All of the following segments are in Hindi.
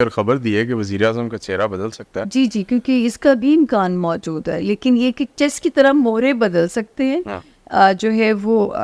और खबर दी है कि वज़ीर आज़म का चेहरा बदल सकता है। जी जी, क्योंकि इसका भी इम्कान मौजूद है, लेकिन ये कि चेस की तरह मोहरे बदल सकते हैं। हाँ। जो है वो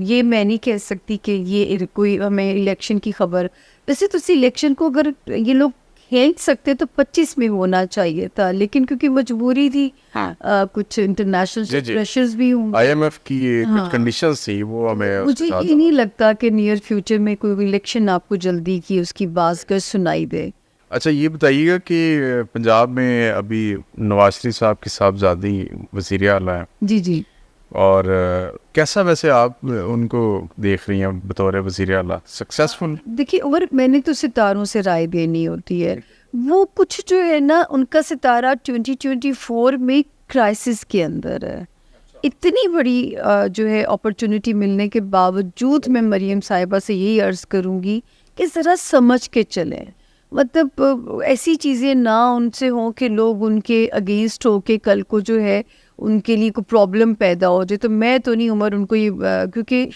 ये मैं नहीं कह सकती कि ये कोई हमें इलेक्शन की खबर। वैसे तो इलेक्शन को अगर ये लोग खींच सकते तो 25 में होना चाहिए था, लेकिन क्योंकि मजबूरी थी, हाँ। कुछ इंटरनेशनल जी, जी। प्रेशर्स भी होंगे। IMF की हाँ। कुछ कंडीशंस थी वो हमें मुझे उसके साथ ये नहीं लगता कि नियर फ्यूचर में कोई इलेक्शन आपको जल्दी की उसकी बाज़ सुनाई दे। अच्छा ये बताइएगा कि पंजाब में अभी नवाज शरीफ साहब की साहबजादी वज़ीर आला है जी जी। और कैसा वैसे आप उनको देख रही हैं बतौर वज़ीर आला, सक्सेसफुल? देखिए, और मैंने तो सितारों से राय देनी होती है। वो कुछ जो है ना, उनका सितारा 2024 में क्राइसिस के अंदर है। इतनी बड़ी जो है अपॉर्चुनिटी मिलने के बावजूद मैं मरियम साहिबा से यही अर्ज़ करूँगी कि ज़रा समझ के चलें। मतलब ऐसी चीज़ें ना उनसे हों कि लोग उनके अगेंस्ट हो के कल को जो है उनके लिए कोई प्रॉब्लम पैदा हो जाए। तो मैं तो नहीं उमर उनको ये क्योंकि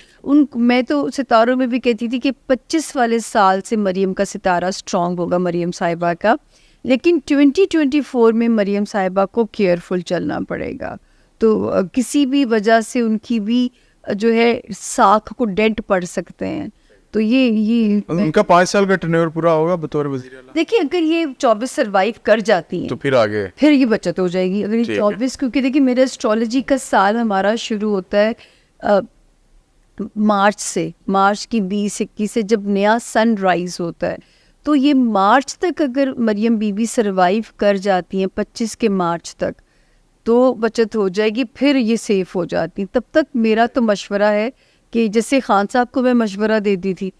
मैं तो सितारों में भी कहती थी कि 25 वाले साल से मरियम का सितारा स्ट्रांग होगा, मरियम साहिबा का। लेकिन 2024 में मरियम साहिबा को केयरफुल चलना पड़ेगा। तो किसी भी वजह से उनकी भी जो है साख को डेंट पड़ सकते हैं। तो ये उनका 5 साल का टेन्योर पूरा होगा बतौर वज़ीर आला? देखिए, अगर ये 24 सर्वाइव कर जाती हैं तो फिर आगे फिर ये बचत हो जाएगी। अगर ये ठीक है। 24, क्योंकि देखिए मेरा एस्ट्रोलॉजी का साल हमारा शुरू होता है मार्च से, मार्च की 20-21 से जब नया सन राइज होता है। तो ये मार्च तक अगर मरियम बीबी सर्वाइव कर जाती हैं, 25 के मार्च तक, तो बचत हो जाएगी, फिर ये सेफ हो जाती। तब तक मेरा तो मशवरा है कि जैसे खान साहब को मैं मशवरा दे दी थी,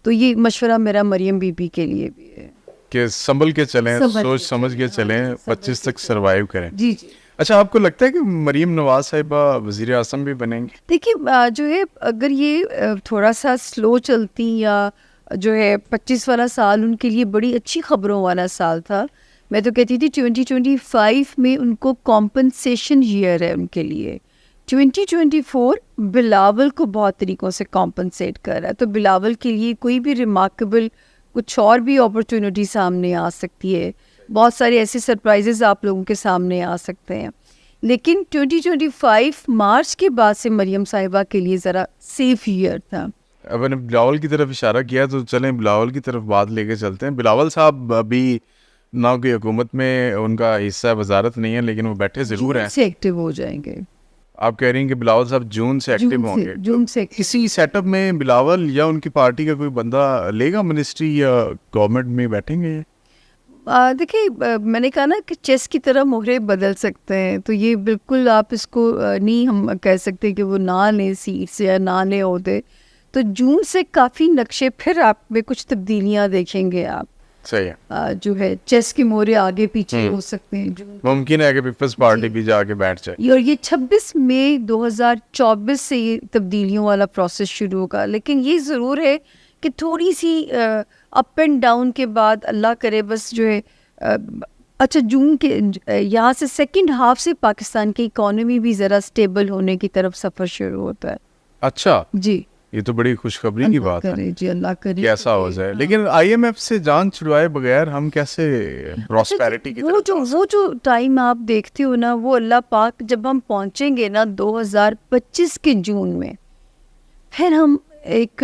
तो ये मशवरा मेरा मरियम बीबी के लिए भी है कि संभल के चलें, समझ सोच के समझ के चलें, हाँ, 25 समझ तक के सर्वाइव करें। जी जी। अच्छा आपको लगता है कि मरियम नवाज साहिबा वज़ीर आज़म भी बनेंगी? देखिए, जो है अगर ये थोड़ा सा स्लो चलती, या जो है 25 वाला साल उनके लिए बड़ी अच्छी खबरों वाला साल था। मैं तो कहती थी 2025 में उनको कॉम्पनसेशन ईयर है उनके लिए। 2024 बिलावल को बहुत तरीक़ों से कॉम्पनसेट कर रहा है, तो बिलावल के लिए कोई भी रिमार्केबल कुछ और भी अपॉर्चुनिटी सामने आ सकती है। बहुत सारे ऐसे सरप्राइजेस आप लोगों के सामने आ सकते हैं। लेकिन 2025 मार्च के बाद से मरियम साहिबा के लिए ज़रा सेफ ईयर था। अब मैंने बिलावल की तरफ इशारा किया तो चलें बिलावल की तरफ बात लेके चलते हैं। बिलावल साहब अभी ना कोई हुकूमत में उनका हिस्सा वजारत नहीं है, लेकिन वो बैठे ज़रूर हैं। से एक्टिव हो जाएंगे। आप कह रही हैं कि बिलावल साहब जून से एक्टिव होंगे। जून से किसी सेटअप में बिलावल या उनकी पार्टी का कोई बंदा लेगा मिनिस्ट्री या गवर्नमेंट में बैठेंगे ये? देखिए, मैंने कहा ना कि चेस की तरह मोहरे बदल सकते हैं, तो ये बिल्कुल आप इसको नहीं हम कह सकते कि वो ना लें सीट्स या ना लें ओहदे। तो जून से काफ़ी नक्शे फिर आप में कुछ तब्दीलियां देखेंगे आप। सही है। जो है चेस के मोहरे आगे पीछे हो सकते हैं जून। मुमकिन है कि पीपल्स पार्टी भी जाके बैठ जाए। और ये 26 मई 2024 से ये तब्दीलियों वाला प्रोसेस शुरू होगा। लेकिन ये ज़रूर है कि थोड़ी सी अप एंड डाउन के बाद अल्लाह करे बस जो है अच्छा जून के यहाँ से सेकंड हाफ से पाकिस्तान की इकोनॉमी भी ज़रा स्टेबल होने की तरफ सफ़र शुरू होता है। अच्छा जी, ये तो बड़ी खुशखबरी की बात है। जी अल्लाह करे कैसा हो जाए, लेकिन IMF से जान छुड़वाए बगैर हम कैसे प्रॉस्पेरिटी की तरफ जा वो जो टाइम आप देखते हो ना, वो अल्लाह पाक जब हम पहुँचेंगे ना 2025 के जून में, फिर हम एक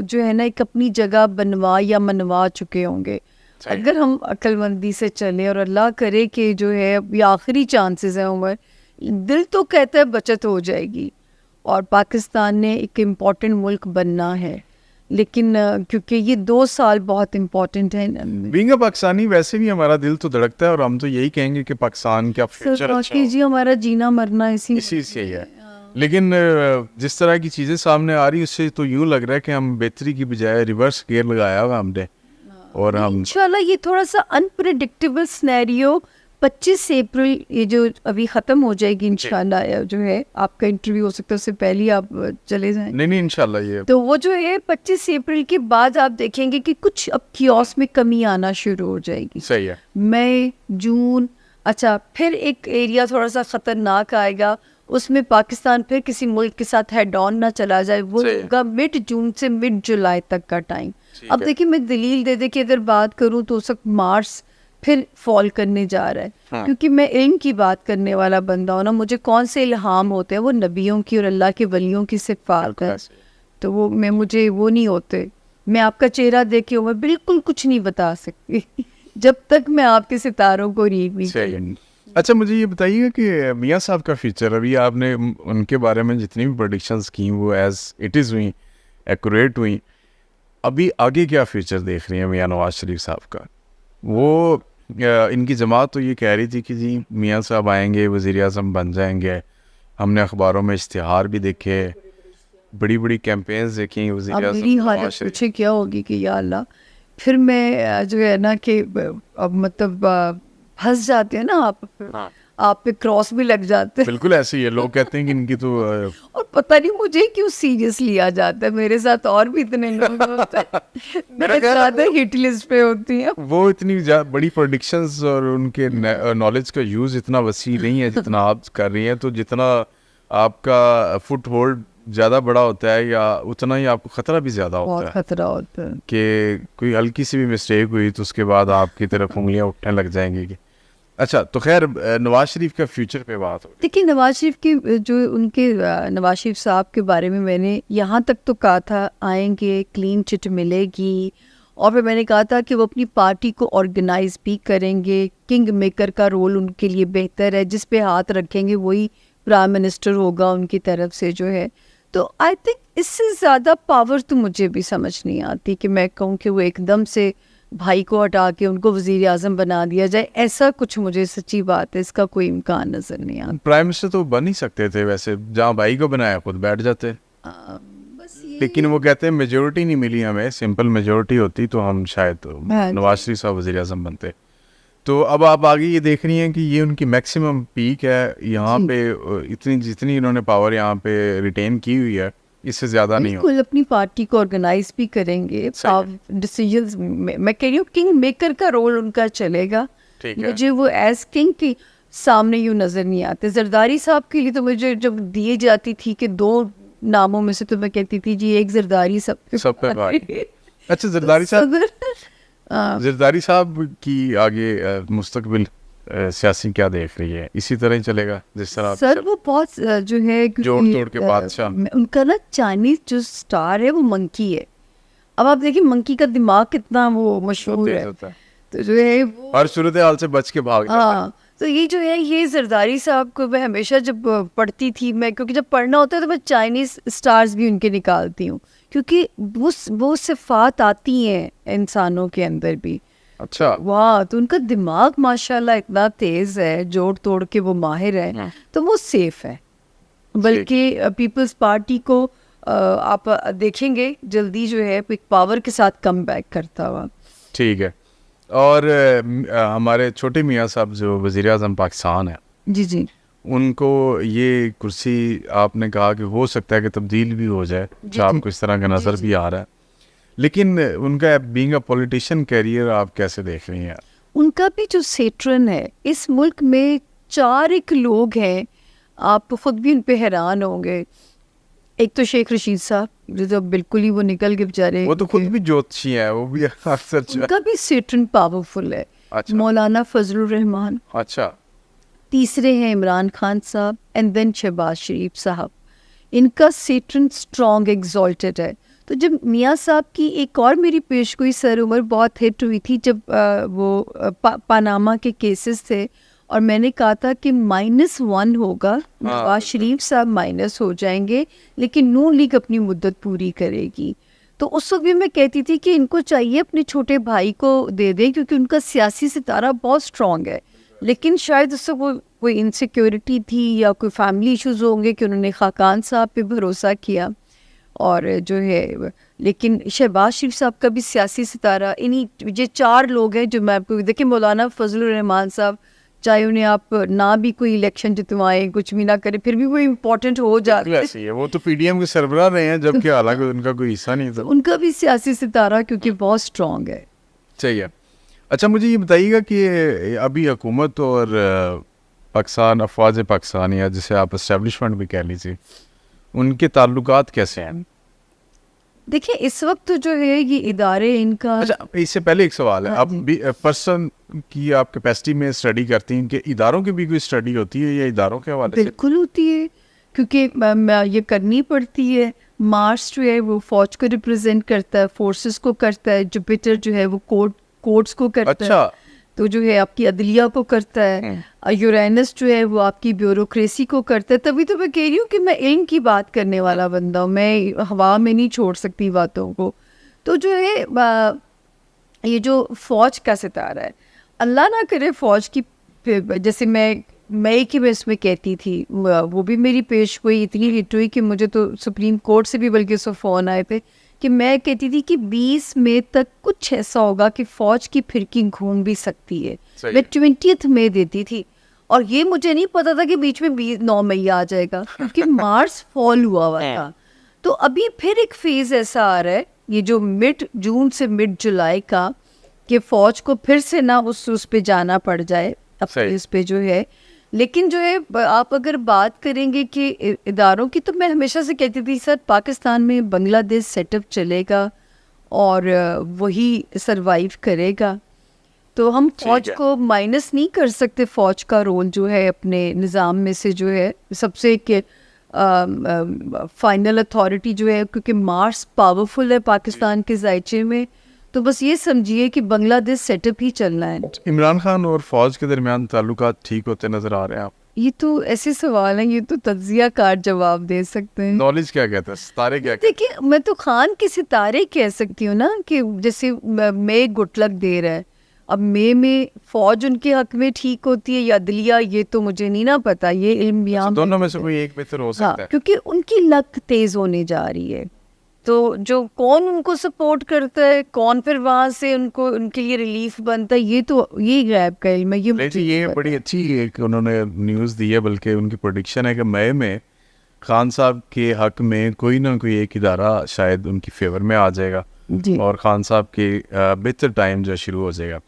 जो है ना एक अपनी जगह बनवा या मनवा चुके होंगे। अगर हम अक्लमंदी से चलें, और अल्लाह करे कि जो है ये आखिरी चांसेस हैं उमर, दिल तो कहता है बचत हो जाएगी और पाकिस्तान ने एक इम्पॉर्टेंट मुल्क बनना है। लेकिन क्योंकि ये 2 साल बहुत इम्पोर्टेंट है। बीइंग अ पाकिस्तानी वैसे भी हमारा दिल तो धड़कता है और हम तो यही कहेंगे कि पाकिस्तान का फ्यूचर अच्छा हो। जी, हमारा जीना मरना इसी से ही है। लेकिन जिस तरह की चीज़ें सामने आ रही उससे तो यूँ लग रहा है कि हम बेहतरी की बजाय रिवर्स गियर लगाया हुआ हमने। और हम इंशाल्लाह ये थोड़ा सा अनप्रेडिक्टेबल सिनेरियो 25 अप्रैल ये जो अभी ख़त्म हो जाएगी इंशाल्लाह, जो है आपका इंटरव्यू हो सकता है उससे पहले ही आप चले जाएं। नहीं इंशाल्लाह ये तो वो जो है 25 अप्रैल के बाद आप देखेंगे कि कुछ अब कियोस में कमी आना शुरू हो जाएगी। सही है। मई जून, अच्छा फिर एक एरिया थोड़ा सा ख़तरनाक आएगा, उसमें पाकिस्तान फिर किसी मुल्क के साथ हेड ऑन ना चला जाए, वो होगा मिड जून से मिड जुलाई तक का टाइम। अब देखिए मैं दलील दे दे के अगर बात करूं तो उस वक्त मार्स फिर फॉल करने जा रहा है, क्योंकि मैं इल्म की बात करने वाला बंदा हूं ना, मुझे कौन से इल्हाम होते हैं, वो नबियों की और अल्लाह के वलियों की सिफात है, तो वो मुझे वो नहीं होते। मैं आपका चेहरा देख के मैं बिल्कुल कुछ नहीं बता सकती जब तक मैं आपके सितारों को रीड नहीं करूं। अच्छा मुझे ये बताइएगा कि मियाँ साहब का फ्यूचर, अभी आपने उनके बारे में जितनी भी प्रेडिक्शंस की वो एज इट इज़ हुई, एक्यूरेट हुई, अभी आगे क्या फ्यूचर देख रही हैं मियाँ नवाज शरीफ साहब का? वो इनकी जमात तो ये कह रही थी कि जी मियाँ साहब आएंगे वज़ीर आज़म बन जाएंगे, हमने अखबारों में इश्तिहार भी देखे, बड़ी बड़ी कैंपेन्स देखी वज़ीर अब आज़म मेरी हालत पूछे क्या होगी कि या अल्लाह, फिर मैं जो है ना कि अब मतलब फंस जाते हैं ना आप पे क्रॉस भी लग जाते हैं। बिल्कुल ऐसे ही है, लोग कहते हैं कि इनकी तो और पता नहीं मुझे क्यों सीरियस लिया जाता है, मेरे साथ और भी इतने लोग होते हैं मेरे ज़्यादा हिट लिस्ट पे होती हैं। वो इतनी बड़ी प्रेडिक्शंस और उनके नॉलेज का यूज़ इतना वसी नहीं है जितना आप कर रही हैं, तो जितना आपका फुट होल्ड ज़्यादा बड़ा होता है या उतना ही आपको ख़तरा भी ज़्यादा होता है, खतरा होता है कि कोई हल्की सी भी मिस्टेक हुई तो उसके बाद आपकी तरफ उंगलियां उठने लग जाएंगी कि अच्छा। तो खैर नवाज शरीफ का फ्यूचर पे बात हो, देखिए नवाज शरीफ की जो उनके नवाज शरीफ साहब के बारे में मैंने यहाँ तक तो कहा था आएंगे, क्लीन चिट मिलेगी, और फिर मैंने कहा था कि वो अपनी पार्टी को ऑर्गेनाइज भी करेंगे, किंग मेकर का रोल उनके लिए बेहतर है, जिस पे हाथ रखेंगे वही प्राइम मिनिस्टर होगा उनकी तरफ से जो है। तो आई थिंक इससे ज़्यादा पावर तो मुझे भी समझ नहीं आती कि मैं कहूँ कि वो एकदम से भाई को हटा के उनको वज़ीर आज़म बना दिया जाए, ऐसा कुछ मुझे सच्ची बात है इसका कोई इम्कान नज़र नहीं आता। प्राइम मिनिस्टर तो बन ही सकते थे वैसे, जहाँ भाई को बनाया खुद बैठ जाते, बस लेकिन वो कहते हैं मेजोरिटी नहीं मिली हमें, सिंपल मेजोरिटी होती तो हम शायद नवाज शरीफ साहब वज़ीर आज़म बनते। तो अब आप आगे ये देख रही हैं कि ये उनकी मैक्सिमम पीक है यहाँ पे, इतनी जितनी इन्होंने पावर यहाँ पे रिटेन की हुई है इससे ज़्यादा नहीं हो। बिल्कुल अपनी पार्टी को ऑर्गेनाइज भी करेंगे, डिसीजंस मैं कह रही हूँ किंग मेकर का रोल उनका चलेगा। मुझे वो एज किंग की सामने यूँ नज़र नहीं आते। जरदारी साहब के लिए तो मुझे जब दिए जाती थी कि 2 नामों में से, तो मैं कहती थी जी एक जरदारी सब पे भाई। अच्छा जरदारी साहब की आगे मुस्तकबिल सियासी क्या देख रही है? इसी तरह ही चलेगा जिस तरह सर वो बहुत जो है जोड़ तोड़ के बादशाह, उनका ना चाइनीज जो स्टार है वो मंकी है। अब आप देखिए मंकी का दिमाग कितना वो मशहूर है, तो जो है वो हर सूरत हाल से बच के भाग जाता है। तो ये जो है ये जरदारी साहब को मैं हमेशा जब पढ़ती थी, मैं क्योंकि जब पढ़ना होता है तो मैं चाइनीज स्टार्स भी उनके निकालती हूँ, क्योंकि वो सिफात आती हैं इंसानों के अंदर भी। अच्छा वाह, तो उनका दिमाग माशाल्लाह इतना तेज है, जोड़ तोड़ के वो माहिर है, तो वो सेफ है। बल्कि पीपल्स पार्टी को आप देखेंगे जल्दी जो है एक पावर के साथ कम बैक करता हुआ। ठीक है। और हमारे छोटे मियाँ साहब जो वज़ीर आज़म पाकिस्तान है, जी जी, उनको ये कुर्सी आपने कहा कि हो सकता है कि तब्दील भी हो जाए, जो आपको इस तरह का नज़र भी आ रहा है, लेकिन उनका बीइंग अ पॉलिटिशियन कैरियर आप कैसे देख रही हैं? उनका भी जो सेट्रन है, इस मुल्क में 4 एक लोग हैं, आप खुद भी उन पे हैरान होंगे। एक तो शेख रशीद साहब जो बिल्कुल ही वो निकल के बेचारे, वो तो खुद भी ज्योतिषी है, वो भी अक्सर उनका भी सेट्रन पावरफुल है। अच्छा। मौलाना फजलुर रहमान, अच्छा, तीसरे हैं इमरान खान साहब, एंड देन शहबाज शरीफ साहब। इनका सेट्रन स्ट्रॉन्ग एग्जॉल्टेड है। तो जब मियाँ साहब की एक और मेरी पेशगोई सर उमर बहुत हिट हुई थी, जब वो पानामा के केसेस थे, और मैंने कहा था कि -1 होगा, नवाज शरीफ साहब माइनस हो जाएंगे, लेकिन नून लीग अपनी मुद्दत पूरी करेगी। तो उस वक्त भी मैं कहती थी कि इनको चाहिए अपने छोटे भाई को दे दें, क्योंकि उनका सियासी सितारा बहुत स्ट्रॉन्ग है, लेकिन शायद उससे कोई इनसिक्योरिटी थी या कोई फैमिली इश्यूज होंगे कि उन्होंने खाकान साहब पे भरोसा किया। और जो है, लेकिन शहबाज शरीफ साहब का भी सियासी सितारा, इन्हीं ये 4 लोग हैं जो मैं आपको देखिए, मौलाना फजलुर रहमान साहब चाहे उन्हें आप ना भी कोई इलेक्शन जितवाएं, कुछ भी ना करें, फिर भी वो इम्पोर्टेंट हो जाते हैं। वो तो पीडीएम के सरबराह रहे हैं, जबकि हालांकि उनका कोई हिस्सा नहीं था। उनका भी सियासी सितारा क्योंकि बहुत स्ट्रॉन्ग है। चाहिए। अच्छा मुझे ये बताइएगा कि अभी हुकूमत और पाकिस्तान, अफवाज पाकिस्तान, या जिसे आप इस्टेब्लिशमेंट भी कह लीजिए, उनके ताल्लुकात कैसे हैं? देखिए इस वक्त तो जो है ये इदारे इनका अच्छा, इससे पहले एक सवाल है, अब भी पर्सन की आप कैपेसिटी में स्टडी करती हैं कि इदारों की भी कोई स्टडी होती है या इदारों के हवाले से? बिल्कुल होती है, क्योंकि ये करनी पड़ती है। मार्स जो है वो फौज को रिप्रेजेंट करता है, फोर्सेस को करता है, जुपिटर जो है वो कोर्ट्स को करता है, अच्छा, तो जो है आपकी अदलिया को करता है, यूरेनस जो है वो आपकी ब्यूरोक्रेसी को करता है। तभी तो मैं कह रही हूँ कि मैं इल्म की बात करने वाला बंदा हूँ, मैं हवा में नहीं छोड़ सकती बातों को। तो जो है ये जो फौज का सितारा है, अल्लाह ना करे फौज की, जैसे मैं कि मैं इसमें कहती थी, वो भी मेरी पेश गोई इतनी हिट हुई कि मुझे तो सुप्रीम कोर्ट से भी बल्कि उससे फ़ोन आए थे कि मैं कहती थी कि 20 मई तक कुछ ऐसा होगा कि फ़ौज की फिरकी घूम भी सकती है। मैं 20 मई देती थी, और ये मुझे नहीं पता था कि बीच में 9 मई आ जाएगा, क्योंकि मार्स फॉल हुआ था। तो अभी फिर एक फेज़ ऐसा आ रहा है, ये जो मिड जून से मिड जुलाई का, कि फ़ौज को फिर से ना उस पे जाना पड़ जाए अपने इस पे जो है। लेकिन जो है आप अगर बात करेंगे कि इदारों की, तो मैं हमेशा से कहती थी सर पाकिस्तान में बांग्लादेश सेटअप चलेगा और वही सरवाइव करेगा, तो हम फौज को माइनस नहीं कर सकते। फौज का रोल जो है अपने निज़ाम में से जो है सबसे एक फाइनल अथॉरिटी जो है, क्योंकि मार्स पावरफुल है पाकिस्तान के जायचे में, तो बस ये समझिए कि बांग्लादेश सेटअप ही चलना है। इमरान खान और फौज के दरमियान ताल्लुकात ठीक होते नजर आ रहे हैं आप? ये तो ऐसे सवाल हैं, ये तो तज्जिया कार जवाब दे सकते हैं। नॉलेज क्या कहता है, सितारे क्या कहते देखिए मैं तो खान के सितारे कह सकती हूँ ना, कि जैसे मई गुटलक दे रहा है, अब मई में फौज उनके हक में ठीक होती है या अदलिया, ये तो मुझे नहीं ना पता, ये इल्म हैं? दोनों में से कोई एक बेहतर हो सकता है। क्योंकि उनकी लक तेज होने जा रही है, तो जो कौन उनको सपोर्ट करता है, कौन फिर वहाँ से उनको उनके लिए रिलीफ बनता है, ये गैब का इल्म है। ये बड़ी अच्छी एक उन्होंने न्यूज़ दी है, बल्कि उनकी प्रेडिक्शन है कि मई में खान साहब के हक में कोई ना कोई एक इदारा शायद उनकी फेवर में आ जाएगा जी। और खान साहब के बेहतर टाइम जो शुरू हो जाएगा।